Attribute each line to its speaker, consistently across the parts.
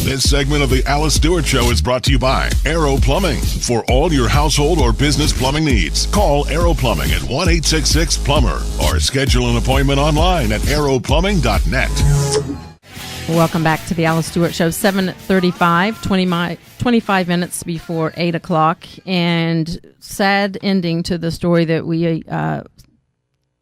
Speaker 1: This segment of the Alice Stewart Show is brought to you by Arrow Plumbing. For all your household or business plumbing needs, call Arrow Plumbing at 1-866-PLUMBER or schedule an appointment online at arrowplumbing.net.
Speaker 2: Welcome back to the Alice Stewart Show, 7:35, 25 minutes before 8 o'clock, and sad ending to the story that we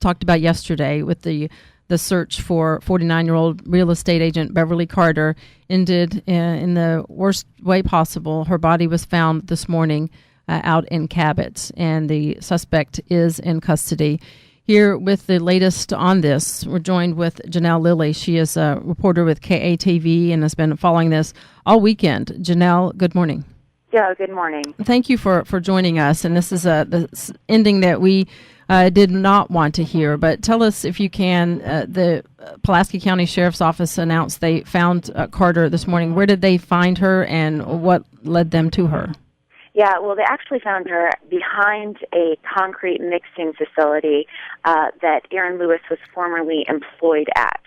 Speaker 2: talked about yesterday with the search for 49-year-old real estate agent Beverly Carter ended in the worst way possible. Her body was found this morning out in Cabot, and the suspect is in custody. Here with the latest on this, we're joined with Janelle Lilley. She is a reporter with KHTE and has been following this all weekend. Janelle, good morning.
Speaker 3: Yeah, good morning.
Speaker 2: Thank you for joining us. And this is the ending that we did not want to hear. But tell us, if you can, the Pulaski County Sheriff's Office announced they found Carter this morning. Where did they find her, and what led them to her?
Speaker 3: Yeah, well, they actually found her behind a concrete mixing facility that Aaron Lewis was formerly employed at.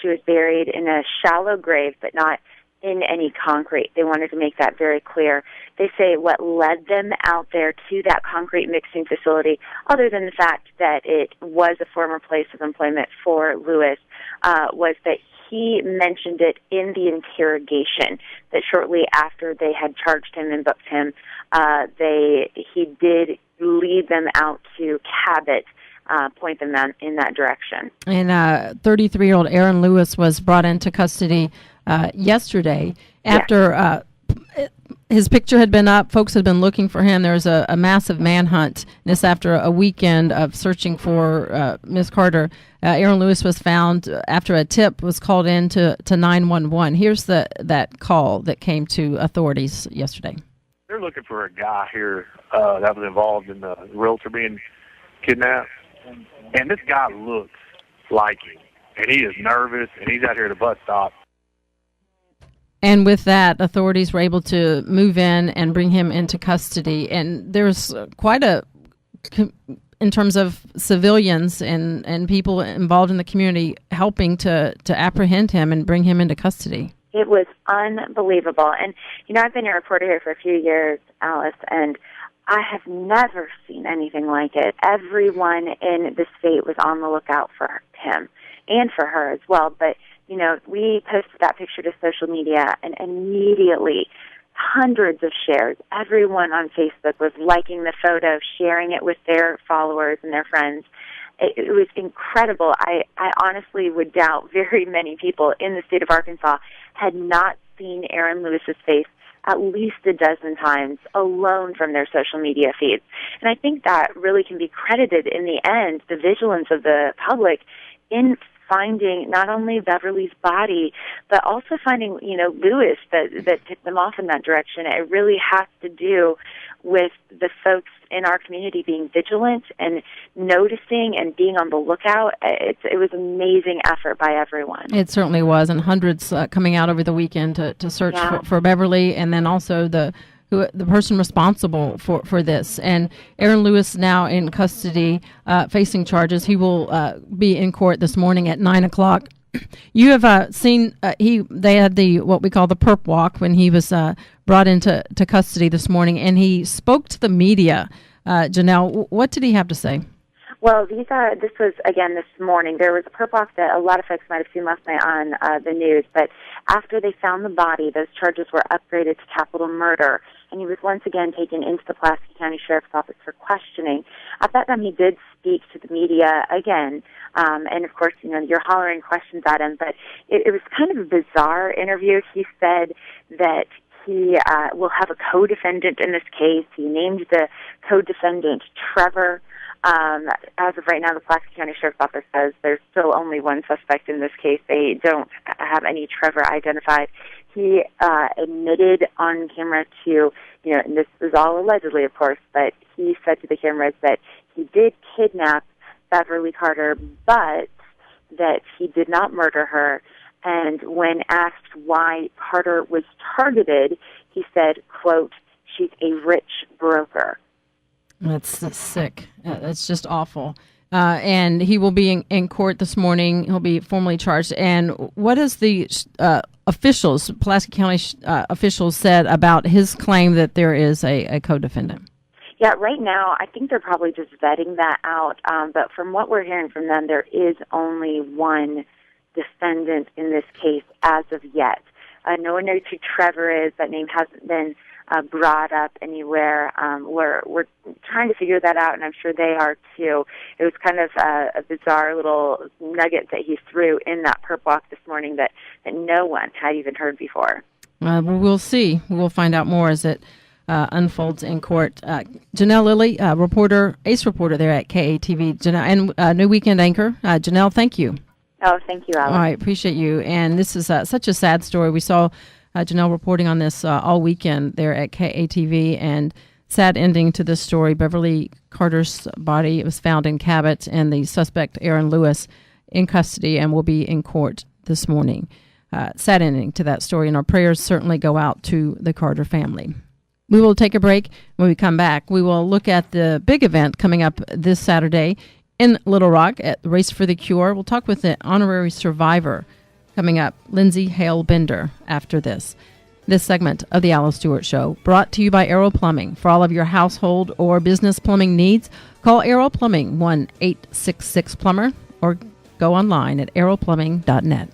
Speaker 3: She was buried in a shallow grave, but not in any concrete. They wanted to make that very clear. They say what led them out there to that concrete mixing facility, other than the fact that it was a former place of employment for Lewis, was that he mentioned it in the interrogation, that shortly after they had charged him and booked him, he did lead them out to Cabot, point them in that direction. And
Speaker 2: 33-year-old Aaron Lewis was brought into custody yesterday after his picture had been up. Folks had been looking for him. There was a massive manhunt. This after a weekend of searching for Ms. Carter. Aaron Lewis was found after a tip was called in to 911. Here's that call that came to authorities yesterday.
Speaker 4: They're looking for a guy here that was involved in the realtor being kidnapped. And this guy looks like him. And he is nervous, and he's out here at the bus stop.
Speaker 2: And with that, authorities were able to move in and bring him into custody. And there's quite in terms of civilians and people involved in the community helping to apprehend him and bring him into custody.
Speaker 3: It was unbelievable. And, I've been a reporter here for a few years, Alice, and I have never seen anything like it. Everyone in the state was on the lookout for him and for her as well. But, we posted that picture to social media, and immediately hundreds of shares. Everyone on Facebook was liking the photo, sharing it with their followers and their friends. It was incredible. I honestly would doubt very many people in the state of Arkansas had not seen Aaron Lewis's face at least a dozen times alone from their social media feeds. And I think that really can be credited in the end, the vigilance of the public in finding not only Beverly's body, but also finding, Lewis that took them off in that direction. It really has to do with the folks in our community being vigilant and noticing and being on the lookout. It was an amazing effort by everyone.
Speaker 2: It certainly was, and hundreds coming out over the weekend to search for Beverly, and then also the person responsible for this. And Aaron Lewis now in custody, facing charges. He will be in court this morning at 9 o'clock. You have seen they had what we call the perp walk when he was brought into custody this morning, and he spoke to the media. Janelle, what did he have to say?
Speaker 3: Well, this was, again, this morning. There was a perp walk that a lot of folks might have seen last night on the news, but after they found the body, those charges were upgraded to capital murder, and he was once again taken into the Pulaski County Sheriff's Office for questioning. At that time, he did speak to the media again, and of course, you're hollering questions at him, but it was kind of a bizarre interview. He said that he will have a co-defendant in this case. He named the co-defendant Trevor. As of right now, the Pulaski County Sheriff's Office says there's still only one suspect in this case. They don't have any Trevor identified. He admitted on camera to, and this is all allegedly, of course, but he said to the cameras that he did kidnap Beverly Carter, but that he did not murder her. And when asked why Carter was targeted, he said, quote, "She's a rich broker."
Speaker 2: That's sick. That's just awful. and he will be in court this morning. He'll be formally charged. And what is the officials, Pulaski County officials, said about his claim that there is a co-defendant?
Speaker 3: Yeah, right now, I think they're probably just vetting that out. But from what we're hearing from them, there is only one defendant in this case as of yet. No one knows who Trevor is. That name hasn't been brought up anywhere. We're trying to figure that out, and I'm sure they are too. It was kind of a bizarre little nugget that he threw in that perp walk this morning that no one had even heard before.
Speaker 2: We'll see. We'll find out more as it unfolds in court. Janelle Lilley, reporter, ace reporter there at KATV, Janelle, and new weekend anchor. Janelle, thank you.
Speaker 3: Oh, thank you, Alice.
Speaker 2: All right, appreciate you. And this is such a sad story. We saw Janelle reporting on this all weekend there at KATV, and sad ending to this story. Beverly Carter's body was found in Cabot, and the suspect, Aaron Lewis, in custody and will be in court this morning. Sad ending to that story, and our prayers certainly go out to the Carter family. We will take a break. When we come back, we will look at the big event coming up this Saturday in Little Rock at the Race for the Cure. We'll talk with the honorary survivor coming up, Lindsay Hale-Bender, after this. This segment of the Alice Stewart Show, brought to you by Aero Plumbing. For all of your household or business plumbing needs, call Aero Plumbing, 1-866-PLUMBER, or go online at aeroplumbing.net.